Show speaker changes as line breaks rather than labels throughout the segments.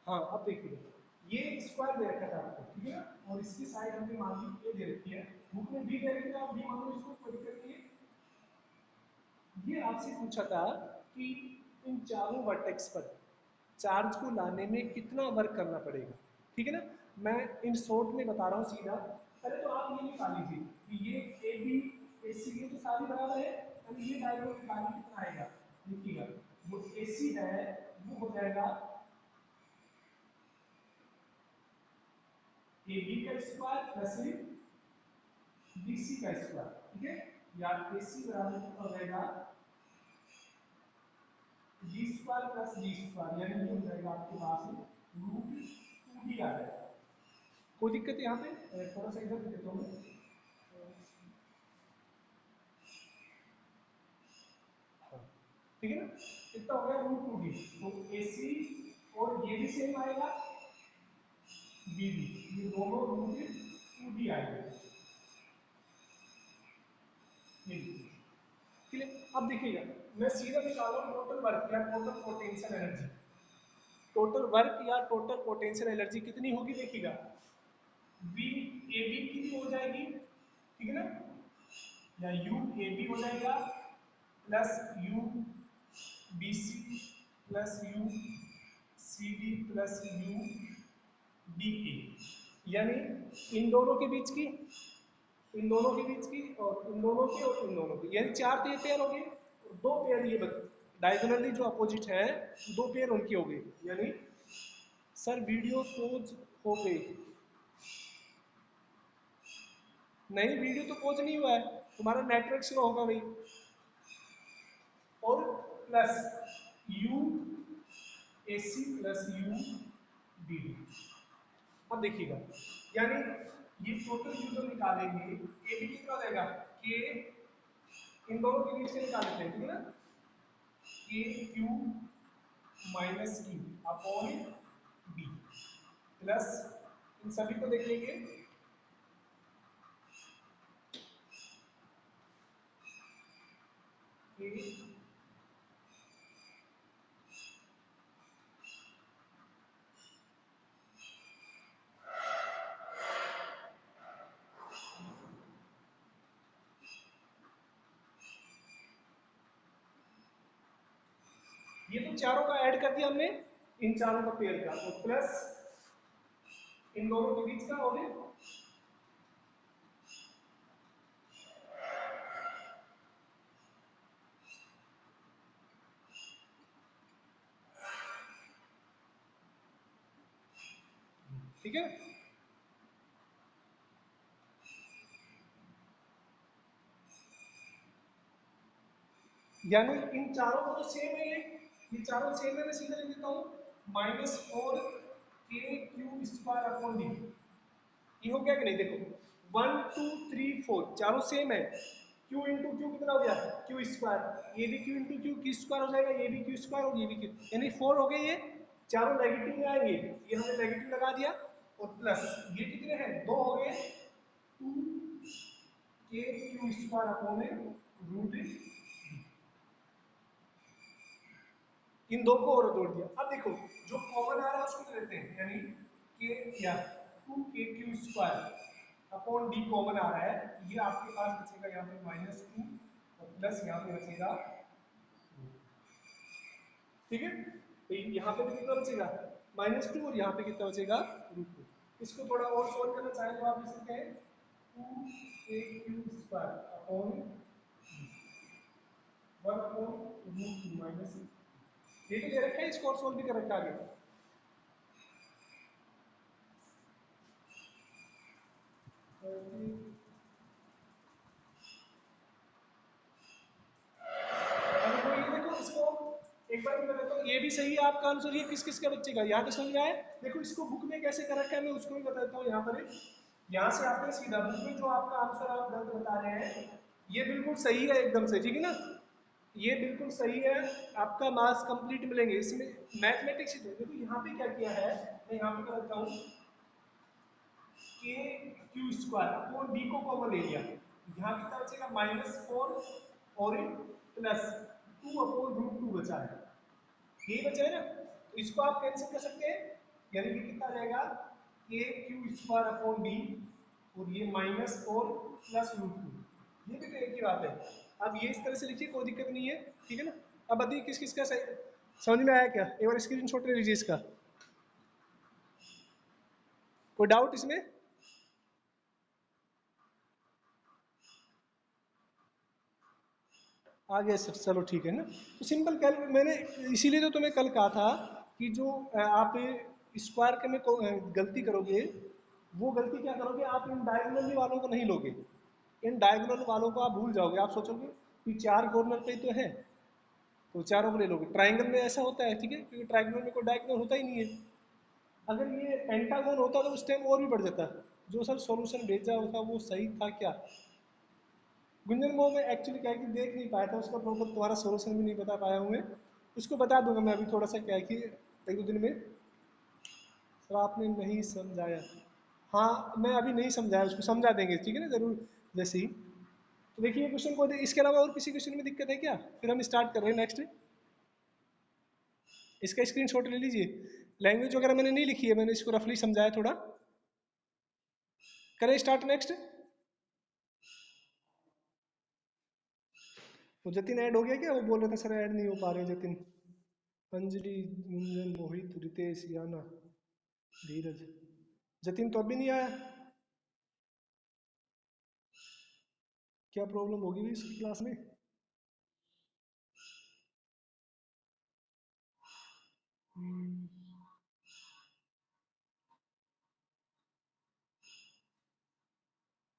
हाँ अब देखिए, ये स्क्वायर दे रखा था आपको, ठीक है ना, और इसकी साइड हमने मान ली ए दे रखी है, बुक में बी दे रखी है, आप बी मान लो इसको, कोई दिक्कत नहीं है। ये आपसे पूछा था कि इन चारों वर्टेक्स पर चार्ज को लाने में कितना वर्क करना पड़ेगा, ठीक है ना। मैं इन शॉर्ट में बता रहा हूँ सीधा। पहले तो आप ये निकाल लीजिए कि ये ए बी ए सी ये तो सारी बराबर है, अब ये डायगोनल निकालने कितना आएगा, देखिएगा जो ए सी है वो हो जाएगा ए बी का स्क्वायर प्लस बी सी का स्क्वायर, ठीक है, या ए सी बराबर कितना हो जाएगा जी स्क्वायर प्लस जी स्क्वायर, यानी ये हो जाएगा आपके पास रूट 2d आ जाएगा। कोई दिक्कत यहाँ पे, थोड़ा सा इधर देता हूँ मैं। हाँ, ठीक है ना, कितना हो गया रूट 2d, तो ए सी और ये भी सेम आएगा बी बी, ये दोनों रूट 2d आएगा। क्लियर, अब देखिएगा मैं सीधा निकाल रहा हूँ टोटल वर्क या total potential energy. Total work या टोटल पोटेंशियल एनर्जी कितनी होगी, देखिएगा बी ए बी की भी हो जाएगी, ठीक है ना, या यू ए बी हो जाएगा plus U B C plus U C D plus U D A, यानी इन दोनों के बीच की, इन दोनों के बीच की, और इन दोनों की, और इन दोनों की, यानी चार पेयर हो गए, और दो पेयर ये डायगोनली जो अपोजिट है दो पेयर उनकी हो गई। यानी सर वीडियो पोज हो गई, नहीं वीडियो तो पोज नहीं हुआ है, तुम्हारा नेटवर्क स्लो होगा भाई। और plus U A C plus U D D. अब देखिएगा, यानी ये टोटल यू जब निकालेंगे ए बी कितना हो जाएगा के, इन दोनों के बीच के निकाल लेते हैं, ठीक है ना, K Q minus Q upon B plus इन सभी को देखेंगे के, ये तो चारों का ऐड कर दिया हमने, इन चारों का पेयर का, और प्लस इन दोनों के बीच का हो गया, ठीक है। यानी इन चारों को तो सेम है, ये चारों सेम है, मैं सीधा लिख देता हूं माइनस फोर के क्यू स्क्वायर अपॉन डी। ये हो गया कि नहीं, देखो 1 2 3 4 चारों सेम है, क्यू इंटू क्यू कितना हो गया क्यू स्क्वायर, ये भी Q into Q Q square हो जाएगा, ये भी क्यू स्क्वायर और ये भी क्यू, यानी 4 हो गए, ये चारों नेगेटिव में आएंगे, ये हमने नेगेटिव लगा दिया, और प्लस ये कितने हैं दो हो गए 2 K Q square upon root, इन दो को और जोड़ दिया। अब देखो जो कॉमन आ रहा है उसको ले लेते हैं, यानी के या 2 K Q square upon D common आ रहा है, ये आपके पास बचेगा यहाँ पे -2 और प्लस यहाँ पे बचेगा, ठीक है, तो यहाँ पे भी कितना बचेगा -2 और यहाँ पे कितना बचेगा √2। इसको थोड़ा और सोल्व करना चाहें तो आप लिख सकते हैं 2 K Q square upon 1 upon √2 minus, ये तो दे रखा है, इसको और सोल्व भी कर रखा है आगे। अब तो ये देखो इसको एक बार मैं बताता हूँ, ये भी सही है आपका आंसर, ये किस किस का बच्चेगा यहाँ पे समझ में आए। देखो इसको बुक में कैसे कर रखा है मैं उसको भी बताता हूँ, यहाँ पर यहाँ से आपने सीधा बुक में जो आपका आंसर आप गलत बता रहे हैं ये बिल्कुल सही है एकदम से, ठीक है ना, ये बिल्कुल सही है, आपका मार्क्स कंप्लीट मिलेंगे इसमें। मैथमेटिक्स देखो यहाँ पे क्या किया है, मैं यहाँ पे करता हूँ के क्यू स्क्वायर अपॉन डी को कॉमन ले लिया, यहाँ कितना बचेगा -4 और +2 अपॉन √2 बचा है, यही बचा है ना, तो इसको आप कैंसिल कर सकते हैं, यानी कि कितना आ जाएगा ए क्यू स्क्वायर अपॉन डी, और ये माइनस 4 प्लस रूट 2, ये भी तो एक ही बात है। अब ये इस तरह से लिखिए, कोई दिक्कत नहीं है, ठीक है ना। अब बताइए किस किस का सही समझ में आया क्या, एक बार स्क्रीन शॉट ले लीजिए इसका, कोई डाउट इसमें? आ गया सर, चलो ठीक है ना। तो सिंपल कैल मैंने इसीलिए तो तुम्हें कल कहा था कि जो आप स्क्वायर के में गलती करोगे, वो गलती क्या करोगे, आप इन डायगोनल वालों को नहीं लोगे, इन डायगोनल वालों को आप भूल जाओगे, आप सोचोगे कि चार कॉर्नर पे ही तो है, तो चारों को ले लोगे। ट्राइंगल में ऐसा होता है, ठीक है, क्योंकि ट्राइंगल में कोई डायगोनल होता ही नहीं है। अगर ये पेंटागन होता तो उस टाइम और भी बढ़ जाता। जो सर सॉल्यूशन भेजा होता वो सही था क्या? गुंजन, वो मैं एक्चुअली क्या है कि देख नहीं पाया था उसका प्रॉपर, तुम्हारा सॉल्यूशन भी नहीं बता पाया हूँ मैं। उसको बता दूंगा मैं अभी, थोड़ा सा क्या है कि एक दो दिन में। सर आपने नहीं समझाया। हाँ मैं अभी नहीं समझाया, उसको समझा देंगे, ठीक है ना, जरूर जैसे ही। तो देखिए क्वेश्चन को, इसके अलावा और किसी क्वेश्चन में दिक्कत है क्या? फिर हम स्टार्ट कर रहे हैं नेक्स्ट। इसका स्क्रीनशॉट ले लीजिए। लैंग्वेज वगैरह मैंने नहीं लिखी है, मैंने इसको रफली समझाया थोड़ा। करें स्टार्ट नेक्स्ट। वो जतिन ऐड हो गया क्या? वो बोल रहे थे सर ऐड नहीं हो पा रहे जतिन। अंजलि, गुंजन, मोहित, रितेश, याना, धीरज। जतिन तो अभी नहीं आया, क्या प्रॉब्लम होगी भी इसकी क्लास में? हम्म,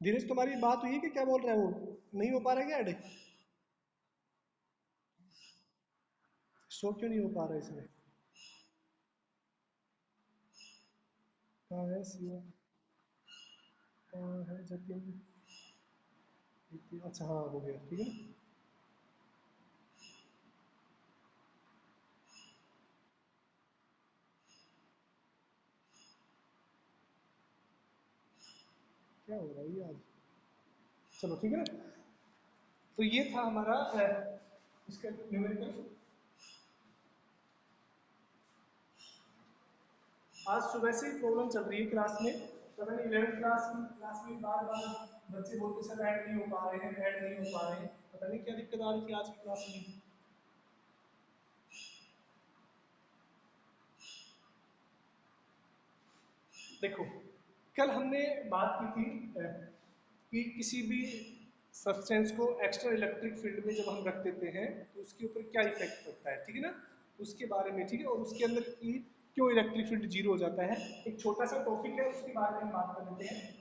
धीरज तुम्हारी बात हुई है कि क्या बोल रहा है वो? नहीं हो पा रहा है क्या ऐड? शो क्यों नहीं हो पा रहा है इसमें? कहाँ है शिवा, कहाँ है जतिन? अच्छा हाँ हो गया, ठीक है ना। क्या हो रहा है ये आज? चलो ठीक है ना। तो ये था हमारा इसका न्यूमेरिकल। आज सुबह से ही प्रॉब्लम चल रही है क्लास में। पता नहीं 11th क्लास में बार बार बच्चे बोलते सर ऐड नहीं हो पा रहे हैं, ऐड नहीं हो पा रहे हैं, पता नहीं क्या दिक्कत आ रही थी आज की क्लास में। देखो, कल हमने बात की थी कि किसी भी सब्सटेंस को एक्स्ट्रा इलेक्ट्रिक फील्ड में जब हम रख देते हैं तो उसके ऊपर क्या इफेक्ट पड़ता है, ठीक है ना, उसके बारे में, ठीक है, और उसके अंदर की क्यों इलेक्ट्रिक फील्ड जीरो हो जाता है। एक छोटा सा टॉपिक है, उसके बारे में हम बात कर लेते हैं।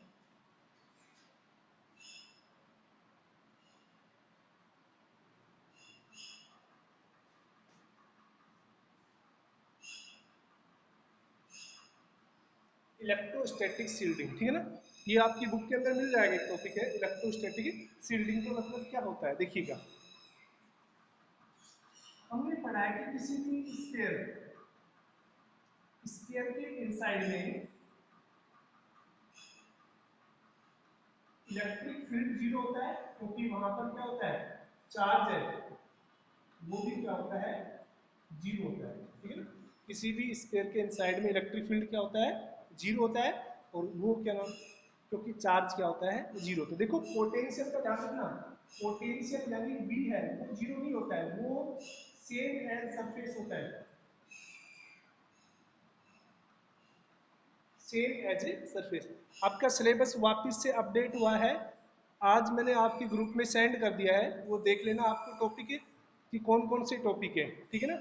इलेक्ट्रोस्टैटिक शील्डिंग, ठीक है ना, ये आपकी बुक के अंदर मिल जाएगा, एक टॉपिक है इलेक्ट्रोस्टैटिक शील्डिंग। का मतलब क्या होता है देखिएगा, हमने पढ़ा है कि किसी भी स्फीयर स्फीयर के इनसाइड में इलेक्ट्रिक फील्ड जीरो होता है, क्योंकि वहां पर क्या होता है, चार्ज है, वो भी क्या होता है, जीरो होता है, ठीक है ना। किसी भी स्फीयर के इनसाइड में इलेक्ट्रिक फील्ड क्या होता है, जीरो होता है, और वो क्या नाम, क्योंकि चार्ज क्या होता है, जीरो। तो देखो पोटेंशियल का ध्यान रखना, पोटेंशियल यानी V है वो जीरो नहीं होता है, वो सेम एज सरफेस होता है, सेम एज ए सरफेस। आपका सिलेबस वापस से अपडेट हुआ है, आज मैंने आपके ग्रुप में सेंड कर दिया है, वो देख लेना आपको टॉपिक कि कौन कौन से टॉपिक है, ठीक है ना।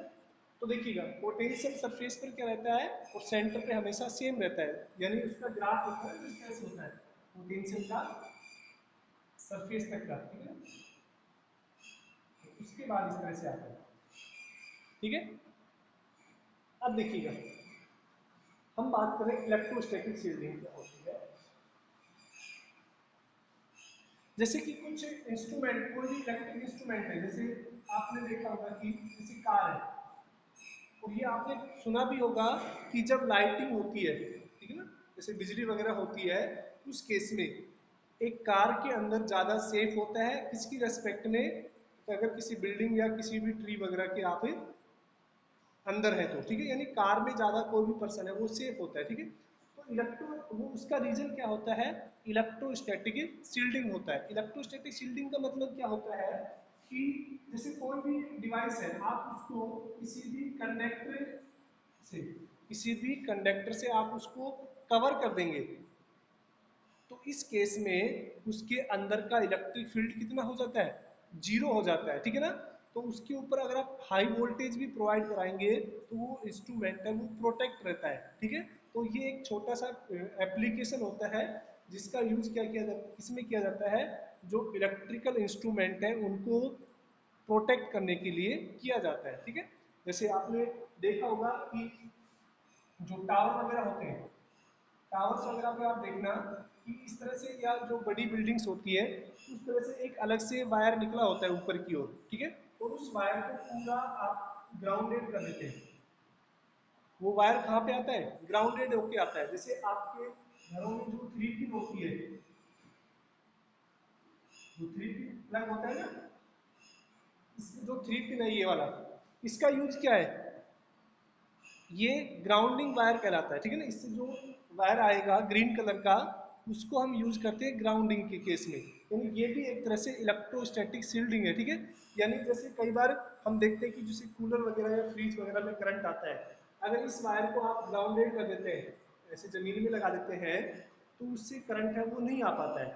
तो देखिएगा पोटेंशियल सरफेस पर क्या रहता है, और सेंटर पे हमेशा सेम रहता है, यानी उसका ग्राफ होता है, इस तरह से होता है पोटेंशियल का सरफेस तक का, ठीक है ना। उसके बाद इस तरह से आता है, ठीक है। अब देखिएगा, हम बात करें इलेक्ट्रोस्टैटिक शील्डिंग क्या होती है। जैसे कि कुछ इंस्ट्रूमेंट, कोई भी इलेक्ट्रिक इंस्ट्रूमेंट है, जैसे आपने देखा होगा कि जैसे कार है, और ये आपने सुना भी होगा कि जब लाइटिंग होती है, ठीक है ना, जैसे बिजली वगैरह होती है, उस केस में एक कार के अंदर ज़्यादा सेफ होता है किसकी रेस्पेक्ट में, तो अगर किसी बिल्डिंग या किसी भी ट्री वगैरह के आप अंदर है तो, ठीक है, यानी कार में ज्यादा कोई भी पर्सन है वो सेफ होता है, ठीक है। तो इलेक्ट्रो वो उसका रीजन क्या होता है, इलेक्ट्रोस्टैटिक शील्डिंग होता है। इलेक्ट्रोस्टैटिक शील्डिंग का मतलब क्या होता है कि जैसे कोई भी डिवाइस है, आप उसको किसी भी कंडक्टर से किसी भी कंडक्टर से आप उसको कवर कर देंगे, तो इस केस में उसके अंदर का इलेक्ट्रिक फील्ड कितना हो जाता है, जीरो हो जाता है, ठीक है ना। तो उसके ऊपर अगर आप हाई वोल्टेज भी प्रोवाइड कराएंगे तो वो इंस्ट्रूमेंट है वो प्रोटेक्ट रहता है, ठीक है। तो ये एक छोटा सा एप्लीकेशन होता है जिसका यूज क्या किया जाता है, इसमें किया जाता है, जो इलेक्ट्रिकल इंस्ट्रूमेंट है उनको प्रोटेक्ट करने के लिए किया जाता है, ठीक है। जैसे आपने देखा होगा कि जो टावर वगैरह होते हैं, टावर्स वगैरह पे आप देखना कि इस तरह से, या जो बड़ी बिल्डिंग्स होती है उस तरह से एक अलग से वायर निकला होता है ऊपर की ओर, ठीक है। और उस वायर को पूरा आप ग्राउंडेड कर देते हैं। वो वायर कहाँ पे आता है, ग्राउंडेड होके आता है। जैसे आपके घरों में जो थ्री पिन होती है, जो थ्री पिन प्लग होता है ना, जो थ्री पिन है ये वाला, इसका यूज क्या है, ये ग्राउंडिंग वायर कहलाता है, ठीक है ना। इससे जो वायर आएगा ग्रीन कलर का, उसको हम यूज करते हैं ग्राउंडिंग के केस में। यानी ये भी एक तरह से इलेक्ट्रोस्टैटिक शील्डिंग है, ठीक है। यानी जैसे कई बार हम देखते हैं कि जैसे कूलर वगैरह या फ्रिज वगैरह में करंट आता है, अगर इस वायर को आप ग्राउंडेड कर देते हैं, ऐसे जमीन में लगा देते हैं, तो उससे करंट है वो नहीं आ पाता है।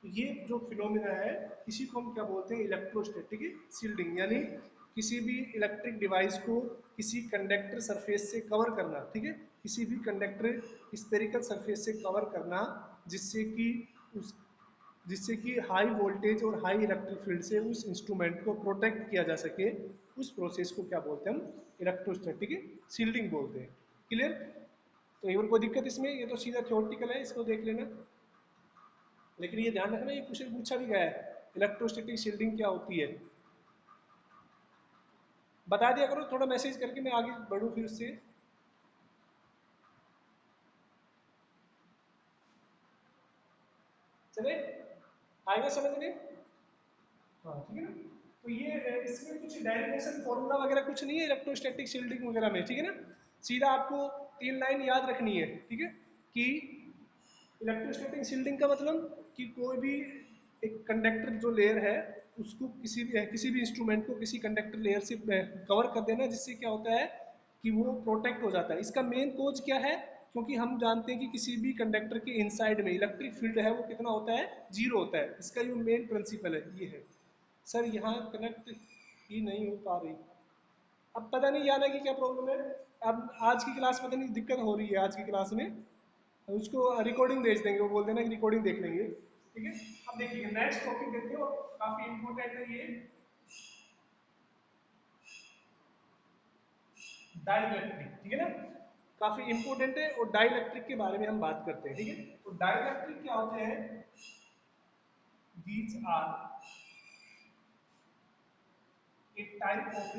तो ये जो फिनोमिना है, इसी को हम क्या बोलते हैं, इलेक्ट्रोस्टैटिक शील्डिंग, यानी किसी भी इलेक्ट्रिक डिवाइस को किसी कंडक्टर सरफेस से कवर करना, ठीक है, किसी भी कंडक्टर स्फेरिकल सरफेस से कवर करना, जिससे कि उस जिससे कि हाई वोल्टेज और हाई इलेक्ट्रिक फील्ड से उस इंस्ट्रूमेंट को प्रोटेक्ट किया जा सके, उस प्रोसेस को क्या बोलते हैं, हम इलेक्ट्रोस्टैटिक शील्डिंग बोलते हैं। क्लियर। तो एक बार कोई दिक्कत इसमें, ये तो सीधा थ्योरेटिकल है, इसको देख लेना। लेकिन ये ध्यान रखना, ये क्वेश्चन पूछा भी गया है, इलेक्ट्रोस्टैटिक शील्डिंग क्या होती है। बता दिया करो थोड़ा मैसेज करके, मैं आगे बढ़ूँ फिर उससे। चले, आएगा समझ में। हाँ ठीक है ना। तो ये इसमें कुछ डेरिवेशन फॉर्मूला वगैरह कुछ नहीं है इलेक्ट्रोस्टैटिक शील्डिंग वगैरह में, ठीक है ना। सीधा आपको तीन लाइन याद रखनी है, ठीक है, कि इलेक्ट्रोस्टैटिक शील्डिंग का मतलब कि कोई भी एक कंडक्टर जो लेयर है, उसको किसी भी इंस्ट्रूमेंट को किसी कंडक्टर लेयर से कवर कर देना, जिससे क्या होता है कि वो प्रोटेक्ट हो जाता है। इसका मेन कोज क्या है, क्योंकि हम जानते हैं कि किसी भी कंडक्टर के इनसाइड में इलेक्ट्रिक फील्ड है वो कितना होता है, जीरो होता है। इसका जो मेन प्रिंसिपल है ये है। सर यहाँ कनेक्ट ही नहीं हो पा रही, अब पता नहीं याना की क्या प्रॉब्लम है। अब आज की क्लास पता नहीं दिक्कत हो रही है आज की क्लास में, उसको रिकॉर्डिंग भेज देंगे, वो बोल देना कि रिकॉर्डिंग देख लेंगे, ठीक है। अब देखिए नेक्स्ट टॉपिक देखते हो, काफी इंपॉर्टेंट है ये, डाइलेक्ट्रिक, ठीक है ना। काफी इंपॉर्टेंट है, और डाइलेक्ट्रिक के बारे में हम बात करते हैं, ठीक है। तो डाइलेक्ट्रिक क्या होते हैं, these are a type of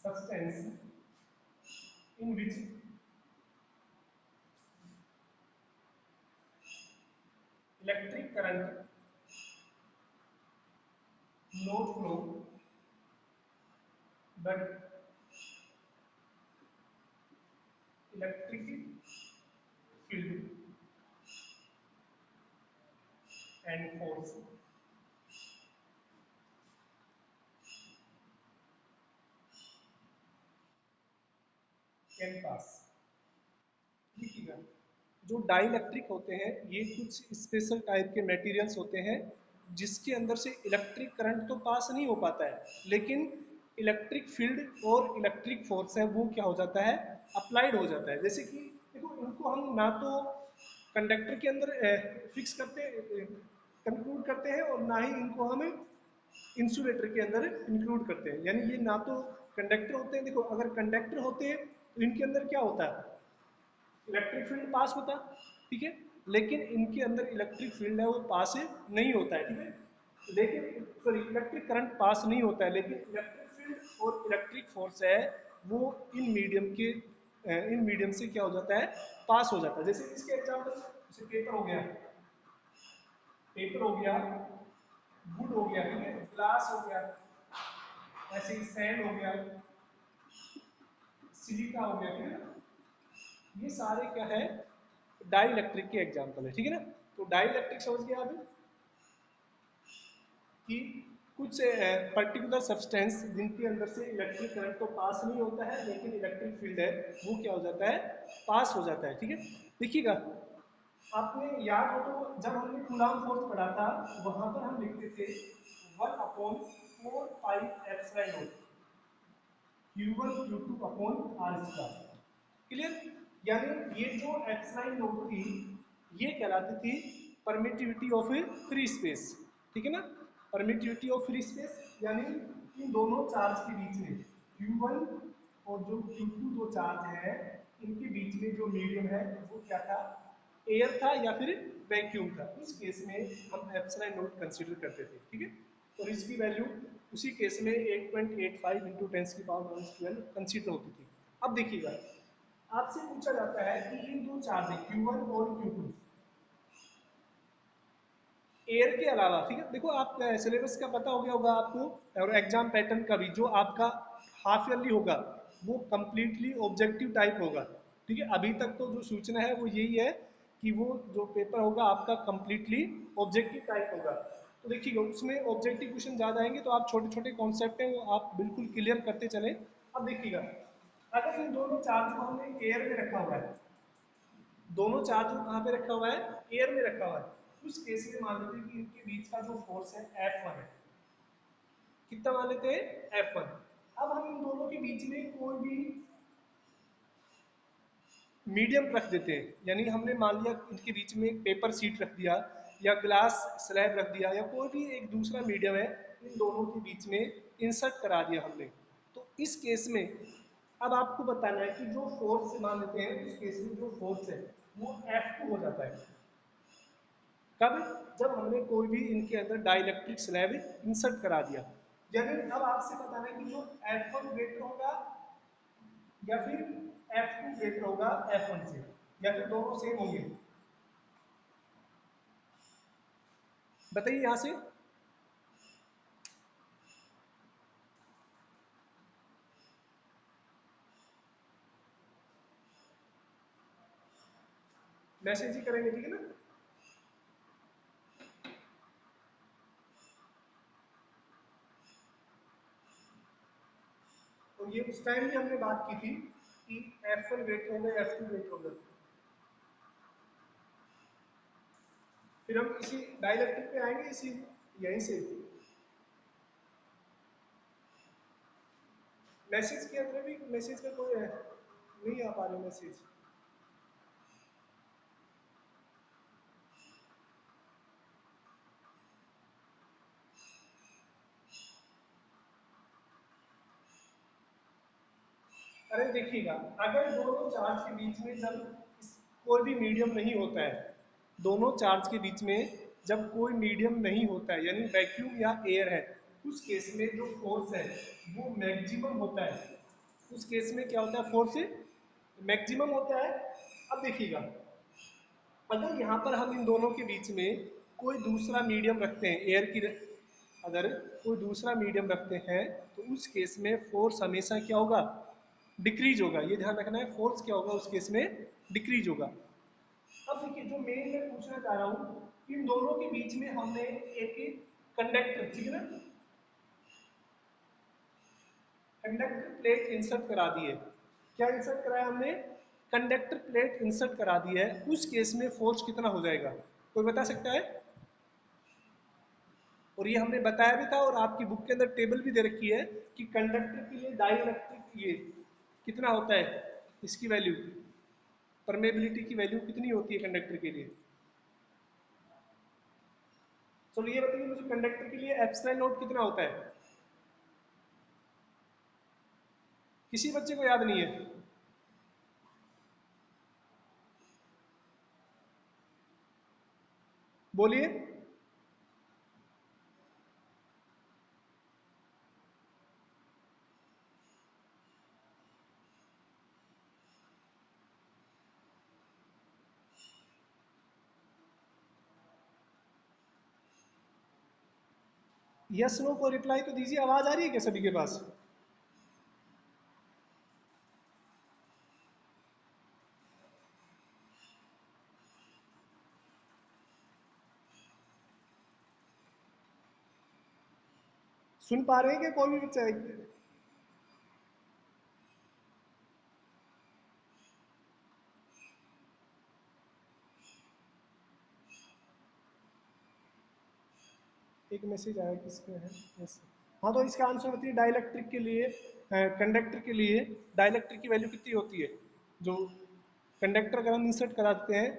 substance in which electric current not flow but electric field and force can pass। देखिएगा, जो डाइलेक्ट्रिक होते हैं ये कुछ स्पेशल टाइप के मटेरियल्स होते हैं जिसके अंदर से इलेक्ट्रिक करंट तो पास नहीं हो पाता है, लेकिन इलेक्ट्रिक फील्ड और इलेक्ट्रिक फोर्स है वो क्या हो जाता है, अप्लाइड हो जाता है। जैसे कि देखो, इनको हम ना तो कंडक्टर के अंदर फिक्स करते कंक्लूड करते हैं, और ना ही इनको हम इंसुलेटर के अंदर इंक्लूड करते हैं। यानी ये ना तो कंडक्टर होते हैं, देखो अगर कंडक्टर होते हैं तो इनके अंदर क्या होता है, इलेक्ट्रिक फील्ड पास होता, ठीक है। लेकिन इनके अंदर इलेक्ट्रिक फील्ड है वो पास नहीं होता है, ठीक है। लेकिन सॉरी, इलेक्ट्रिक करंट पास नहीं होता है, लेकिन इलेक्ट्रिक फील्ड और इलेक्ट्रिक फोर्स है वो इन मीडियम से क्या हो जाता है, पास हो जाता है। जैसे इसके एग्जाम्पल, जैसे पेपर हो गया, वुड हो गया, ठीक है, ग्लास हो गया, ऐसे ही सैंड हो गया, सिलिका हो गया, ठीक है ना। ये सारे क्या है, डाई इलेक्ट्रिक के एग्जाम्पल है, ठीक है ना। तो डाई इलेक्ट्रिक समझ गया अभी कि कुछ पर्टिकुलर सब्सटेंस जिनके अंदर से इलेक्ट्रिक करंट तो पास नहीं होता है, लेकिन इलेक्ट्रिक फील्ड है वो क्या हो जाता है, पास हो जाता है, ठीक है। देखिएगा, आपने याद हो तो जब हमने कूलाम फोर्स पढ़ा था, वहां पर हम लिखते थे 1/4 pi epsilon naught Q1 Q2 upon R square, clear. यानी ये जो एप्सिलॉन नोट थी, ये कहलाती थी परमिटिविटी ऑफ फ्री स्पेस, ठीक है ना। परमिटिविटी ऑफ फ्री स्पेस यानी इन दोनों चार्ज के बीच में Q1 और जो Q2 दो चार्ज है, इनके बीच में जो मीडियम है वो क्या था, एयर था या फिर वैक्यूम था। उस केस में हम एप्सिलॉन नोट कंसीडर करते थे, ठीक है। और इसकी वैल्यू उसी केस में 8.85 इंटू 10⁻12 कंसीडर होती थी। अब देखिएगा, आपसे पूछा जाता है कि इन दो चार्ज है Q1 और Q2 एयर के अलावा, ठीक है। देखो, आप सिलेबस का पता हो गया होगा आपको, और एग्जाम पैटर्न का भी जो आपका हाफ ईयरली होगा वो कंप्लीटली ऑब्जेक्टिव टाइप होगा, ठीक है। अभी तक तो जो सूचना है वो यही है कि वो जो पेपर होगा आपका कंप्लीटली ऑब्जेक्टिव टाइप होगा। तो देखिएगा, उसमें ऑब्जेक्टिव क्वेश्चन ज़्यादा आएंगे, तो आप छोटे छोटे कॉन्सेप्ट हैं वो आप बिल्कुल क्लियर करते चलें। अब देखिएगा, अगर इन दोनों चार्ज को हमने एयर में रखा हुआ है, दोनों चार्ज को कहाँ पे रखा हुआ है, एयर में रखा हुआ है, उस केस में मान लेते हैं कि इनके बीच का जो फोर्स है F1 है। कितना मान लेते हैं, F1। अब हम इन दोनों के बीच में कोई भी मीडियम रख देते हैं, यानी हमने मान लिया इनके बीच में एक पेपर सीट रख दिया या ग्लास स्लैब रख दिया या कोई भी एक दूसरा मीडियम है, इन दोनों के बीच में इंसर्ट करा दिया हमने। तो इस केस में अब आपको बताना है कि जो फोर्स मान लेते हैं, इस केस में जो फोर्स है वो F2 हो जाता है। कब, जब हमने कोई भी इनके अंदर डाइलेक्ट्रिक स्लैब इंसर्ट करा दिया। यानी अब आपसे बताना है कि जो F1 ग्रेटर होगा या फिर F2 ग्रेटर होगा F1 से, या फिर दोनों सेम होंगे, बताइए यहां से। मैसेज ही करेंगे, ठीक है ना। तो ये उस टाइम भी हमने बात की थी कि F1 ग्रेटर होगा F2 ग्रेटर होगा। फिर हम इसी डाइलेक्ट्रिक पे आएंगे, इसी यहीं से। मैसेज के अंदर भी मैसेज का कोई है नहीं, आ पा रहे मैसेज। अरे देखिएगा, अगर दोनों चार्ज के बीच में जब कोई भी मीडियम नहीं होता है, दोनों चार्ज के बीच में जब कोई मीडियम नहीं होता है, यानी वैक्यूम या एयर है, उस केस में जो फोर्स है वो मैक्सिमम होता है। उस केस में क्या होता है, फोर्स मैक्सिमम होता है। अब देखिएगा, अगर यहाँ पर हम इन दोनों के बीच में कोई दूसरा मीडियम रखते हैं, एयर की अगर कोई दूसरा मीडियम रखते हैं, तो उस केस में फोर्स हमेशा क्या होगा, डिक्रीज होगा। ये ध्यान रखना है, फोर्स क्या होगा उस केस में, डिक्रीज होगा। अब देखिए, जो मेन मैं पूछना चाह रहा हूँ, इन दोनों के बीच में हमने एक कंडक्टर, ठीक है ना, कंडक्टर प्लेट इंसर्ट करा दी है। क्या इंसर्ट कराया हमने, कंडक्टर प्लेट इंसर्ट करा दी है। उस केस में फोर्स कितना हो जाएगा, कोई बता सकता है। और ये हमने बताया भी था, और आपकी बुक के अंदर टेबल भी दे रखी है कि कंडक्टर के लिए डाइलेक्ट्रिक ये कितना होता है, इसकी वैल्यू, परमेबिलिटी की वैल्यू कितनी होती है कंडक्टर के लिए। चलो ये बताइए मुझे, कंडक्टर के लिए एप्सिलॉन नोट कितना होता है, किसी बच्चे को याद नहीं है। बोलिए। यस नो को रिप्लाई तो दीजिए, आवाज आ रही है क्या सभी के पास? सुन पा रहे हैं क्या कोई भी बच्चा? एक मैसेज आया किसका है? यस। हाँ, तो इसका आंसर बताइए, डाइलेक्ट्रिक के लिए, कंडक्टर के लिए डाइलेक्ट्रिक की वैल्यू कितनी होती है? जो कंडक्टर अगर हम इंसर्ट कराते हैं,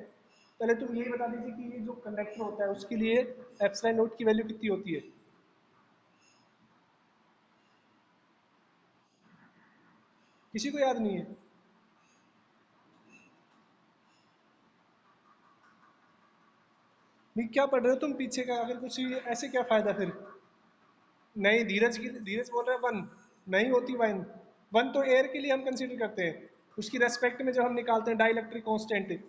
पहले तुम यही बता दीजिए कि ये जो कंडक्टर होता है उसके लिए एप्सिलॉन नोट की वैल्यू कितनी होती है? किसी को याद नहीं है? नहीं, क्या पढ़ रहे हो तुम पीछे का? अगर कुछ ऐसे क्या फायदा फिर? नहीं, धीरज बोल रहे हैं वन। नहीं होती वन। वन तो एयर के लिए हम कंसीडर करते हैं, उसकी रेस्पेक्ट में जब हम निकालते हैं डाइलेक्ट्रिक कांस्टेंट।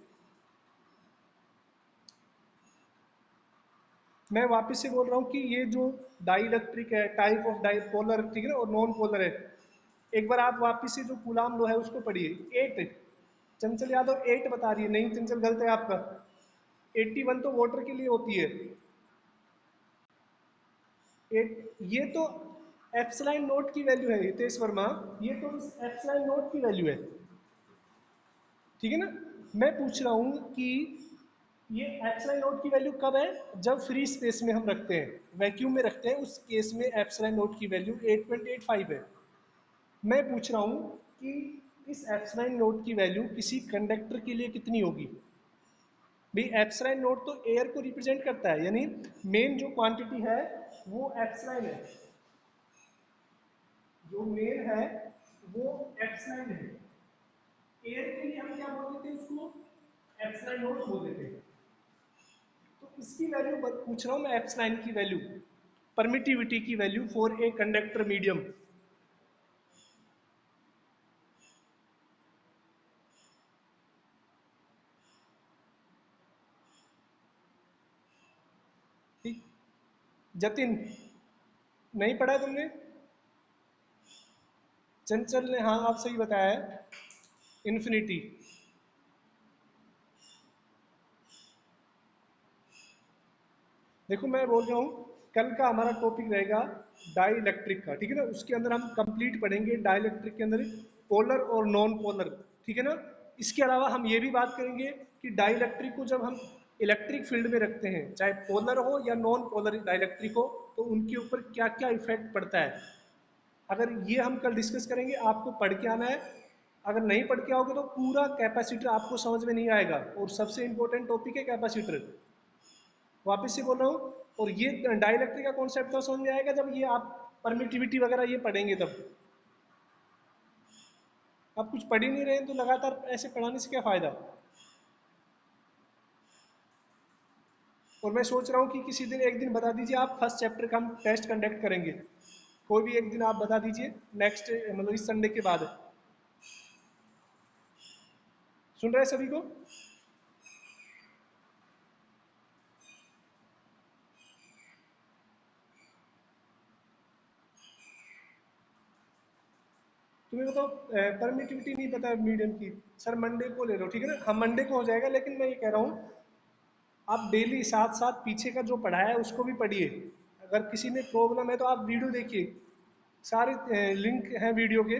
मैं वापस से बोल रहा हूँ कि ये जो डाइलेक्ट्रिक है, टाइप ऑफ डाइपोलर, ठीक है ना, और नॉन पोलर है। एक बार आप वापस से जो कूलाम लो है उसको पढ़िए। 8, चंचल यादव 8 बता रही है। नहीं चंचल, गलत है आपका। 81 तो वाटर के लिए होती है। एक ये तो एप्सिलॉन नोट की वैल्यू है हितेश वर्मा। ये तो इस एप्सिलॉन नोट की वैल्यू है, ठीक है ना। मैं पूछ रहा हूँ कि ये एप्सिलॉन नोट की वैल्यू कब है? जब फ्री स्पेस में हम रखते हैं, वैक्यूम में रखते हैं, उस केस में एप्सिलॉन नोट की वैल्यू 8.85 है। मैं पूछ रहा हूँ कि इस एप्सिलॉन नोट की वैल्यू किसी कंडक्टर के लिए कितनी होगी? भाई एप्सिलॉन नोट तो एयर को रिप्रेजेंट करता है, यानी मेन जो क्वांटिटी है वो एप्सिलॉन है। जो मेन है वो एप्सिलॉन है। एयर के लिए हम क्या बोल देते हैं उसको? एप्सिलॉन नोट बोल देते हैं। तो इसकी वैल्यू पूछ रहा हूं मैं, एप्सिलॉन की वैल्यू, परमिटिविटी की value for a conductor medium. ठीक। जतिन, नहीं पढ़ा तुमने? चंचल ने हाँ आप सही बताया है, इन्फिनिटी। देखो मैं बोल रहा हूँ, कल का हमारा टॉपिक रहेगा डाई इलेक्ट्रिक का, ठीक है ना। उसके अंदर हम कंप्लीट पढ़ेंगे डाई इलेक्ट्रिक के अंदर पोलर और नॉन पोलर, ठीक है ना। इसके अलावा हम ये भी बात करेंगे कि डाई इलेक्ट्रिक को जब हम इलेक्ट्रिक फील्ड में रखते हैं, चाहे पोलर हो या नॉन पोलर डाई इलेक्ट्रिक हो, तो उनके ऊपर क्या क्या इफेक्ट पड़ता है। अगर ये हम कल डिस्कस करेंगे, आपको पढ़ के आना है। अगर नहीं पढ़ के आओगे तो पूरा कैपेसिटर आपको समझ में नहीं आएगा, और सबसे इंपॉर्टेंट टॉपिक है कैपेसिटर। वापस से बोल रहा हूँ, और ये डाइलेक्ट्रिक का कॉन्सेप्ट तो समझ में आएगा जब ये आप परमिटिविटी वगैरह ये पढ़ेंगे तब। आप कुछ पढ़ ही नहीं रहे हैं तो लगातार ऐसे पढ़ाने से क्या फायदा? और मैं सोच रहा हूँ कि किसी दिन एक दिन बता दीजिए आप, फर्स्ट चैप्टर का हम टेस्ट कंडक्ट करेंगे। कोई भी एक दिन आप बता दीजिए, नेक्स्ट मतलब इस संडे के बाद। सुन रहे हैं सभी को? तुम्हें बताओ, परमिटिविटी नहीं पता है मीडियम की? सर मंडे को ले लो, ठीक है ना। हम मंडे को हो जाएगा, लेकिन मैं ये कह रहा हूँ आप डेली साथ साथ पीछे का जो पढ़ा है उसको भी पढ़िए। अगर किसी में प्रॉब्लम है तो आप वीडियो देखिए, सारे लिंक हैं वीडियो के,